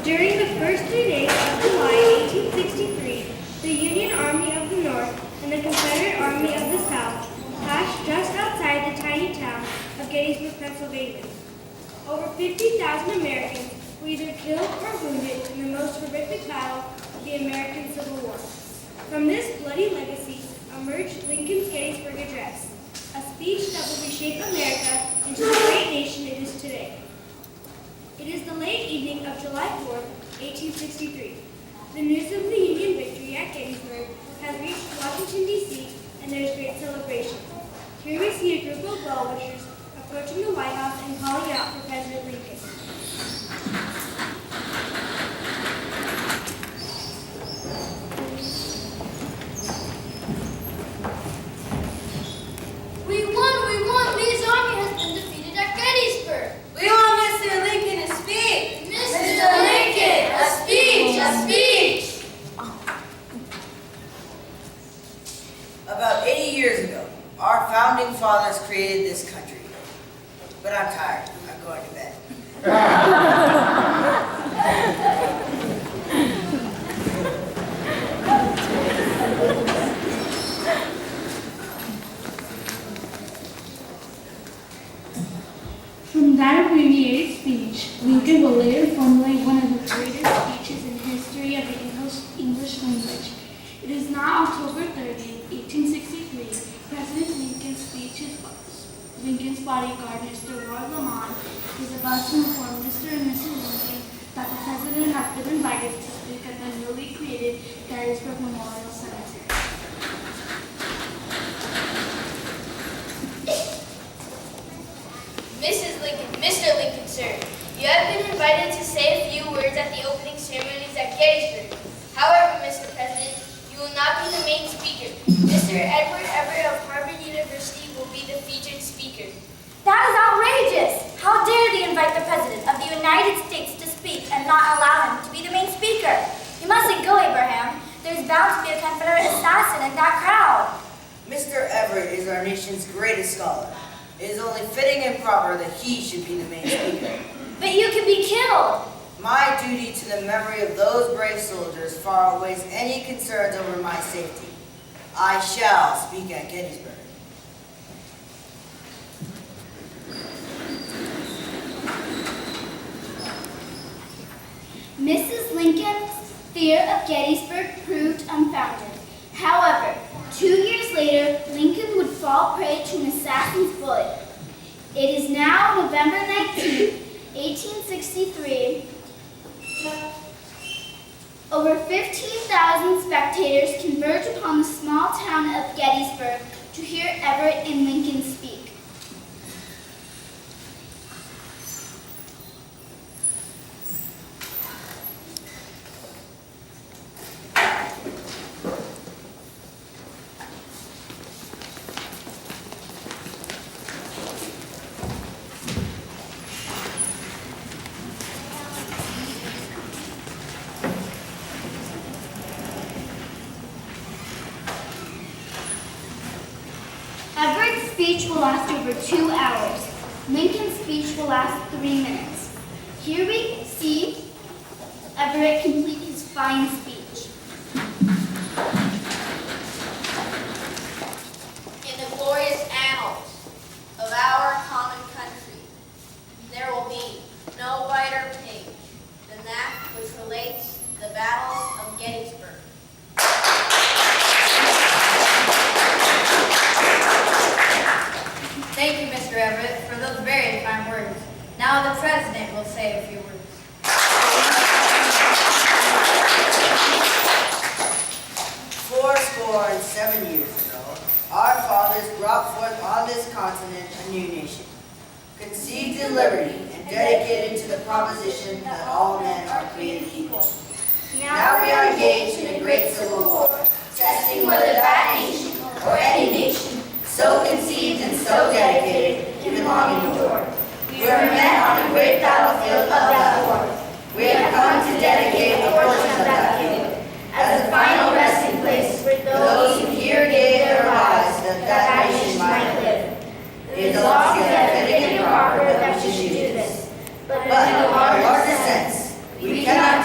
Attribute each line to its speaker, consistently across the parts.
Speaker 1: During the first 3 days of July 1863, the Union Army of the North and the Confederate Army of the South passed just outside the tiny town of Gettysburg, Pennsylvania. Over 50,000 Americans were either killed or wounded in the most horrific battle of the American Civil War. From this bloody legacy emerged Lincoln's Gettysburg Address, a speech that will reshape America into the great nation it is today. It is the late evening of July 4th, 1863. The news of the Union victory at Gettysburg has reached Washington, D.C., and there is great celebration. Here we see a group of well-wishers approaching the White House and calling out for President Lincoln.
Speaker 2: We won! Lee's army has been defeated at Gettysburg!
Speaker 3: We want Mr. Lincoln to speak!
Speaker 2: Mr. Lincoln, a speech!
Speaker 4: About 80 years ago, our founding fathers created this country. But I'm tired. I'm going to bed.
Speaker 5: From that abbreviated speech, Lincoln will later formulate one of the greatest speeches in history of the English language. It is now October 30th, 1863. President Lincoln's bodyguard, Mr. Roy Lamont, is about to inform Mr. and Mrs. Lincoln that the President has been invited to speak at the newly created Gettysburg Memorial Cemetery.
Speaker 6: Mrs. Lincoln, Mr. Lincoln, sir, you have been invited to say a few words at the opening ceremonies at Gettysburg. However, Mr. President, you will not be the main speaker. Mr. Edward Everett of Harvard University will be the featured speaker.
Speaker 7: That is outrageous! How dare they invite the President of the United States to speak and not allow him to be the main speaker? You mustn't go, Abraham. There's bound to be a Confederate assassin in that crowd.
Speaker 4: Mr. Everett is our nation's greatest scholar. It is only fitting and proper that he should be the main speaker.
Speaker 7: But you could be killed.
Speaker 4: My duty to the memory of those brave soldiers far outweighs any concerns over my safety. I shall speak at Gettysburg.
Speaker 7: Mrs. Lincoln's fear of Gettysburg proved unfounded. However, 2 years later, Lincoln would fall prey to an assassin's bullet. It is now November 19th, 1863. Over 15,000 spectators converge upon the small town of Gettysburg to hear Everett and Lincoln speak. Everett's speech will last over 2 hours. Lincoln's speech will last 3 minutes. Here we see Everett complete his fine speech.
Speaker 6: In the glorious annals of our common country, there will be no brighter page than that which relates the battles of Gettysburg.
Speaker 3: Thank you, Mr. Everett, for those very kind words. Now the President will say a few words.
Speaker 4: 77 years ago, our fathers brought forth on this continent a new nation, conceived in liberty and dedicated to the proposition that all men are created equal. Now we are engaged in a great civil war, testing whether that nation, or any nation, so conceived and so dedicated, can long endure. We are met on a great battlefield of that war. We have come to dedicate a portion of that field as a final resting place for those who here gave their lives that that nation might live. It is altogether fitting and proper that we should do this. But in a larger sense, we cannot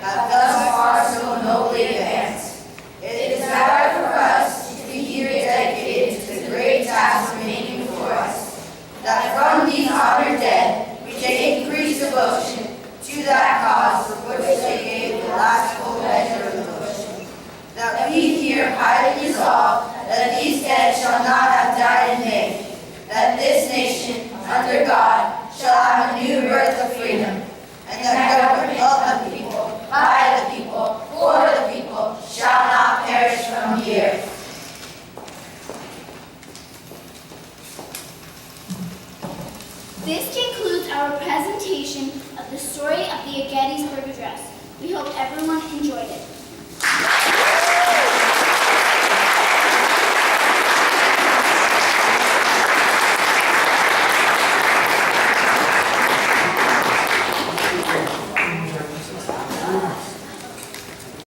Speaker 4: have thus far so nobly advanced. It is better for us to be here dedicated to the great task remaining before us, that from these honored dead we take increased devotion to that cause for which they gave the last full measure of devotion. That we here highly resolve that these dead shall not have died in vain, that this nation, under God, shall have a new birth of freedom, and that government of the people, by the people, for the people, shall not perish from the earth.
Speaker 7: This concludes our presentation of the story of the Gettysburg Address. We hope everyone enjoyed it.